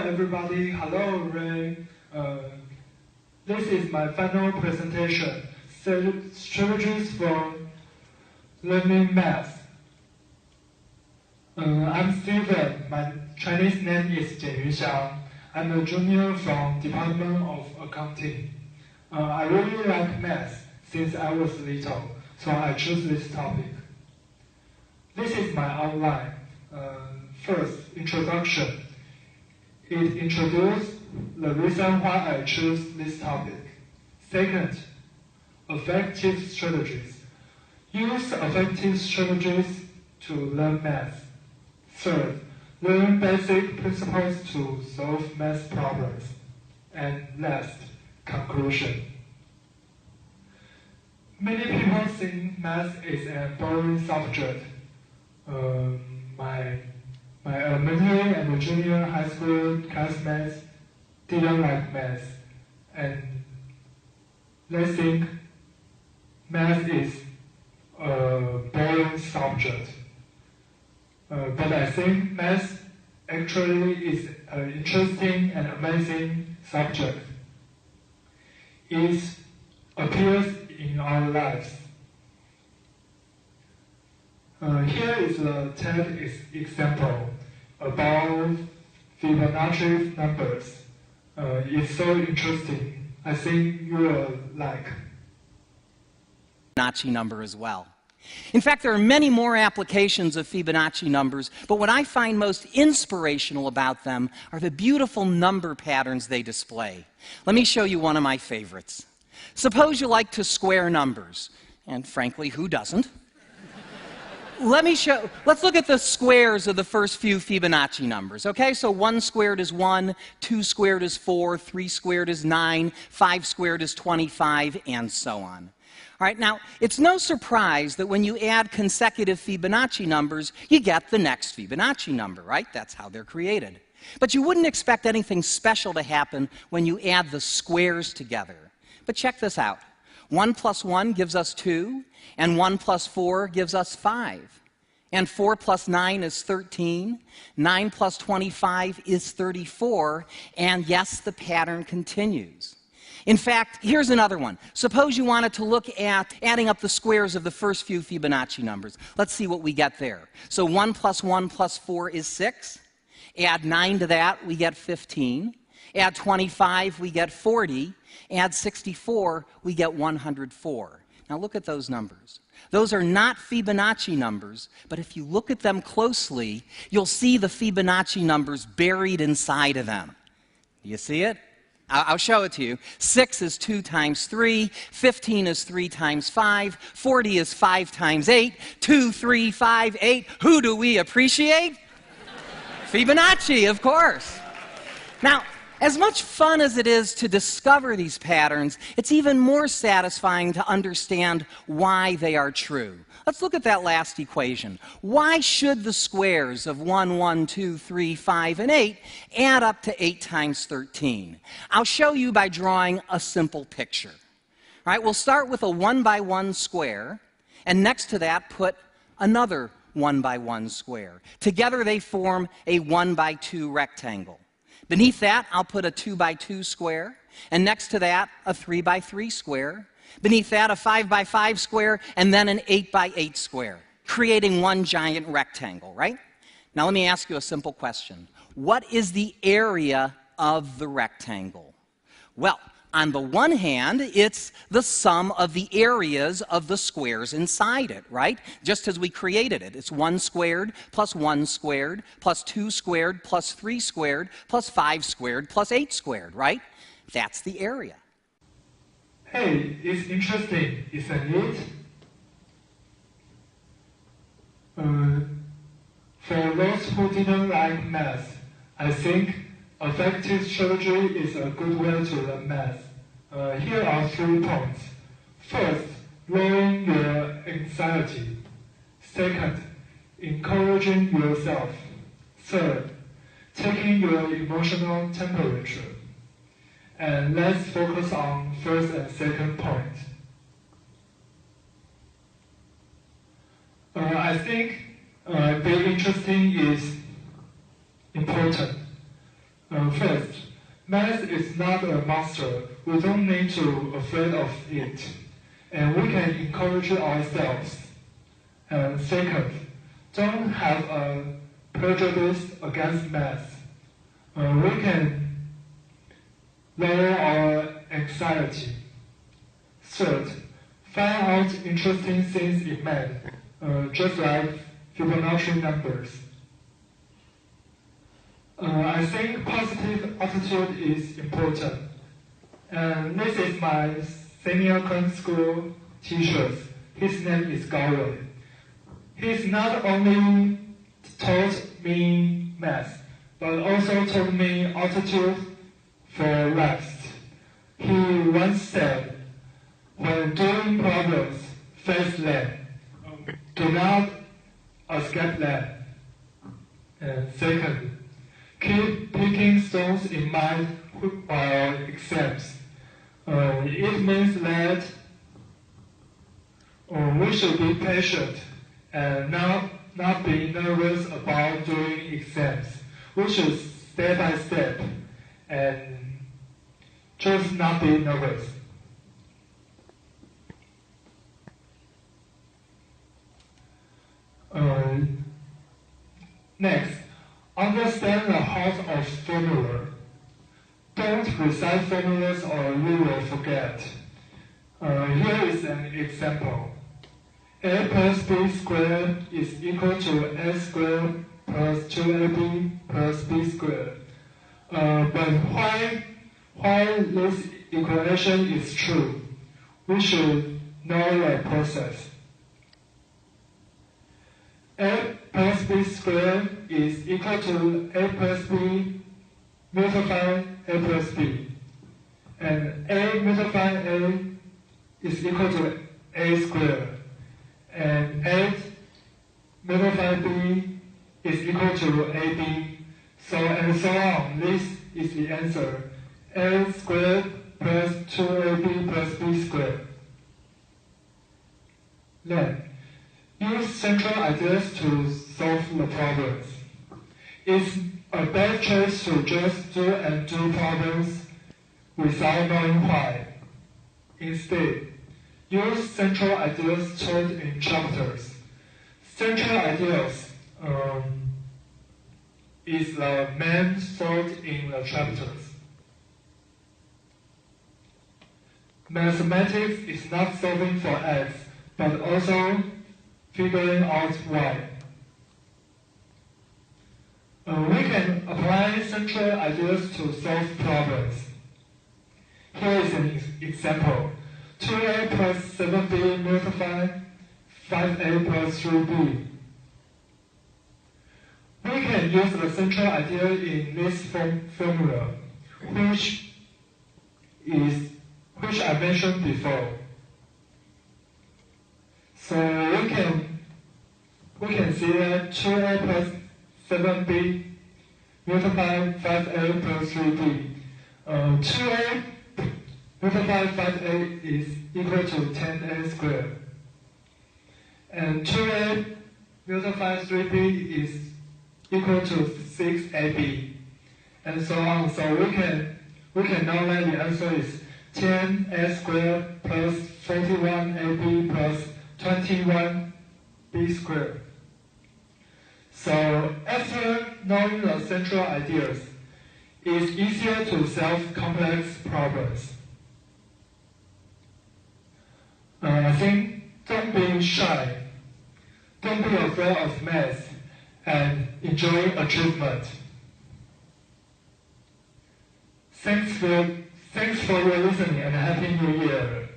everybody. Hello, Ray. This is my final presentation, Strategies for Learning Math. I'm Steven. My Chinese name is Jian Yuxiang. I'm a junior from Department of Accounting. I really like math since I was little, so I chose this topic. This is my outline. First, introduction. It introduces the reason why I chose this topic. Second, effective strategies. Use effective strategies to learn math. Third, learn basic principles to solve math problems. And last, conclusion. Many people think math is a boring subject. My elementary and junior high school classmates didn't like math, and they think math is a boring subject. But I think math actually is an interesting and amazing subject. It appears in our lives. Here is a TED example about Fibonacci numbers. It's so interesting. I think you will like. Fibonacci number as well. In fact, there are many more applications of Fibonacci numbers, but what I find most inspirational about them are the beautiful number patterns they display. Let me show you one of my favorites. Suppose you like to square numbers, and frankly, who doesn't? Let's look at the squares of the first few Fibonacci numbers, okay? So 1 squared is 1, 2 squared is 4, 3 squared is 9, 5 squared is 25, and so on. All right, now, it's no surprise that when you add consecutive Fibonacci numbers, you get the next Fibonacci number, right? That's how they're created. But you wouldn't expect anything special to happen when you add the squares together. But check this out. 1 plus 1 gives us 2, and 1 plus 4 gives us 5. And 4 plus 9 is 13, 9 plus 25 is 34, and yes, the pattern continues. In fact, here's another one. Suppose you wanted to look at adding up the squares of the first few Fibonacci numbers. Let's see what we get there. So 1 plus 1 plus 4 is 6. Add 9 to that, we get 15. Add 25, we get 40. Add 64, we get 104. Now look at those numbers. Those are not Fibonacci numbers, but if you look at them closely, you'll see the Fibonacci numbers buried inside of them. Do you see it? I'll show it to you. 6 is 2 times 3, 15 is 3 times 5, 40 is 5 times 8, 2, 3, 5, 8. Who do we appreciate? Fibonacci, of course. Now, as much fun as it is to discover these patterns, it's even more satisfying to understand why they are true. Let's look at that last equation. Why should the squares of 1, 1, 2, 3, 5, and 8 add up to 8 times 13? I'll show you by drawing a simple picture. All right, we'll start with a 1 by 1 square, and next to that put another 1 by 1 square. Together they form a 1 by 2 rectangle. Beneath that, I'll put a 2 by 2 square, and next to that, a 3 by 3 square. Beneath that, a 5 by 5 square, and then an 8 by 8 square, creating one giant rectangle, right? Now let me ask you a simple question. What is the area of the rectangle? Well, on the one hand, it's the sum of the areas of the squares inside it, right? Just as we created it. It's 1 squared plus 1 squared plus 2 squared plus 3 squared plus 5 squared plus 8 squared, right? That's the area. Hey, it's interesting, isn't it? For those who didn't like math, I think effective strategy is a good way to learn math. Here are 3 points. First, lowering your anxiety. Second, encouraging yourself. Third, taking your emotional temperature. And let's focus on first and second point. I think being interesting is important. First, math is not a monster. We don't need to be afraid of it. And we can encourage ourselves. And second, don't have a prejudice against math. We can lower our anxiety. Third, find out interesting things in math, just like Fibonacci numbers. I think positive attitude is important. And this is my senior current school teacher. His name is Gaowen. He's not only taught me math, but also taught me attitude for life. He once said, when doing problems, face them. Do not escape them. And second, keep picking stones in mind while exams. It means that we should be patient and not be nervous about doing exams. We should step by step and just not be nervous. Next, understand the heart of formula. Don't recite formulas or you will forget. Here is an example. A plus b squared is equal to a squared plus 2ab plus b squared. But why this equation is true, we should know the process. A plus b squared is equal to a plus b multiplied a plus b. And a multiplied a is equal to a squared. And 8 multiplied b is equal to ab. So and so on. This is the answer. A squared plus 2ab plus b squared. Then, use central ideas to solve the problems. It's a bad choice to just do and do problems without knowing why. Instead, use central ideas taught in chapters. Central ideas is the main thought in the chapters. Mathematics is not solving for x, but also figuring out why. We can apply central ideas to solve problems. Here is an example. 2a plus 7b multiplied 5a plus 3b. We can use the central idea in this formula, which I mentioned before. So we can see that 2a plus 7b multiplied 5a plus 3b. 2a multiplied 5a is equal to 10a squared. And 2a multiplied 3b is equal to 6ab. And so on. So we can know that the answer is 10a squared plus 41ab plus 21b squared. So after knowing the central ideas, it's easier to solve complex problems. I think don't be shy, don't be afraid of math, and enjoy achievement. Thanks for your listening and Happy New Year.